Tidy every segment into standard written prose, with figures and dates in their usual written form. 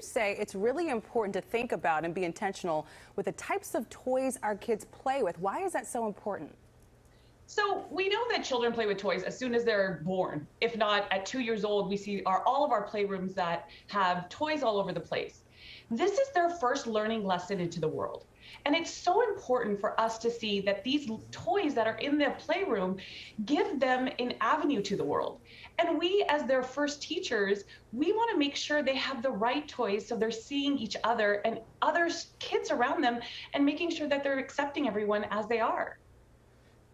say it's really important to think about and be intentional with the types of toys our kids play with. Why is that so important? So we know that children play with toys as soon as they're born. If not, at 2 years old, we see all of our playrooms that have toys all over the place. This is their first learning lesson into the world. And it's so important for us to see that these toys that are in their playroom give them an avenue to the world. And we, as their first teachers, we want to make sure they have the right toys so they're seeing each other and other kids around them and making sure that they're accepting everyone as they are.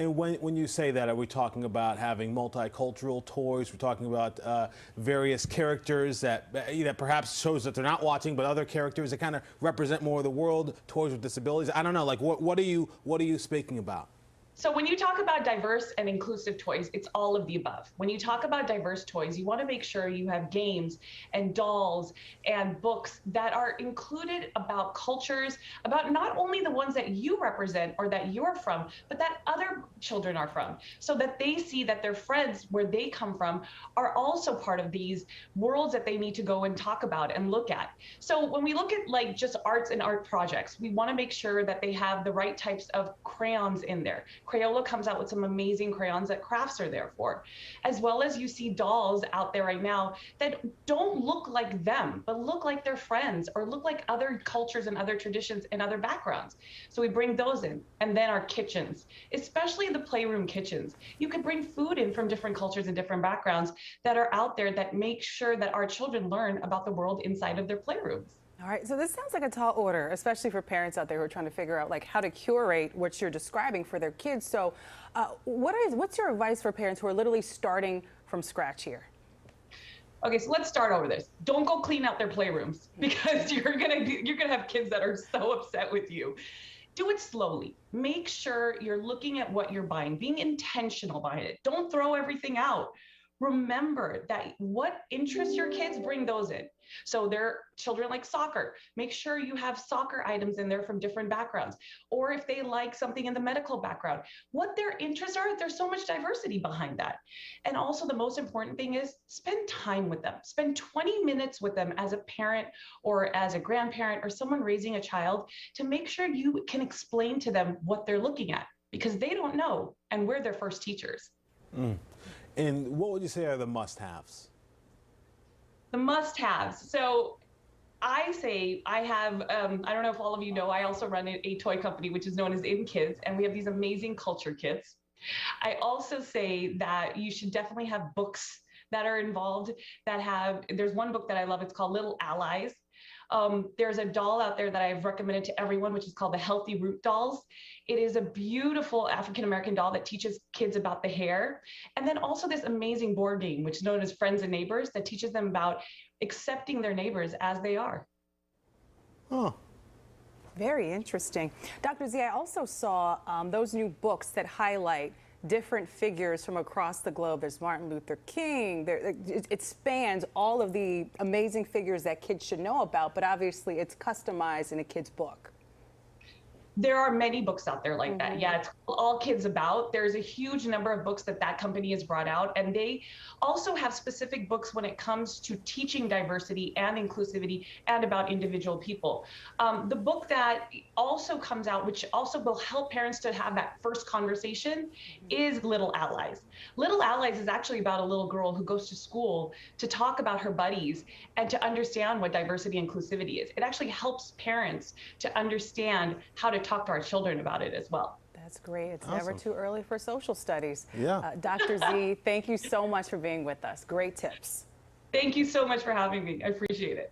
And when you say that, are we talking about having multicultural toys? We're talking about various characters that perhaps shows that they're not watching, but other characters that kind of represent more of the world, toys with disabilities. I don't know, like what are you speaking about? So when you talk about diverse and inclusive toys, it's all of the above. When you talk about diverse toys, you want to make sure you have games and dolls and books that are included about cultures, about not only the ones that you represent or that you're from, but that other children are from, so that they see that their friends where they come from are also part of these worlds that they need to go and talk about and look at. So when we look at like just arts and art projects, we want to make sure that they have the right types of crayons in there. Crayola comes out with some amazing crayons that crafts are there for, as well as you see dolls out there right now that don't look like them, but look like their friends or look like other cultures and other traditions and other backgrounds. So we bring those in. And then our kitchens, especially the playroom kitchens. You could bring food in from different cultures and different backgrounds that are out there that make sure that our children learn about the world inside of their playrooms. All right, so this sounds like a tall order, especially for parents out there who are trying to figure out like how to curate what you're describing for their kids. So what's your advice for parents who are literally starting from scratch here? Okay, so let's start over this. Don't go clean out their playrooms because you're gonna have kids that are so upset with you. Do it slowly. Make sure you're looking at what you're buying, being intentional behind it. Don't throw everything out. Remember that what interests your kids, bring those in. So their children like soccer, make sure you have soccer items in there from different backgrounds. Or if they like something in the medical background, what their interests are, there's so much diversity behind that. And also the most important thing is spend time with them. Spend 20 minutes with them as a parent or as a grandparent or someone raising a child to make sure you can explain to them what they're looking at, because they don't know and we're their first teachers. And what would you say are the must-haves? The must-haves. So I say I have, I don't know if all of you know, I also run a toy company, which is known as In Kids, and we have these amazing culture kits. I also say that you should definitely have books that are involved that have, there's one book that I love, it's called Little Allies. There's a doll out there that I've recommended to everyone, which is called the Healthy Root Dolls. It is a beautiful African-American doll that teaches kids about the hair. And then also this amazing board game, which is known as Friends and Neighbors, that teaches them about accepting their neighbors as they are. Oh. Very interesting. Dr. Z, I also saw those new books that highlight different figures from across the globe. There's Martin Luther King. It spans all of the amazing figures that kids should know about, but obviously it's customized in a kid's book. There are many books out there like that. Yeah, it's All Kids About. There's a huge number of books that company has brought out, and they also have specific books when it comes to teaching diversity and inclusivity and about individual people. The book that also comes out, which also will help parents to have that first conversation, is Little Allies. Little Allies is actually about a little girl who goes to school to talk about her buddies and to understand what diversity and inclusivity is. It actually helps parents to understand how to talk to our children about it as well. That's great. It's awesome. Never too early for social studies. Yeah. Dr. Z, thank you so much for being with us. Great tips. Thank you so much for having me. I appreciate it.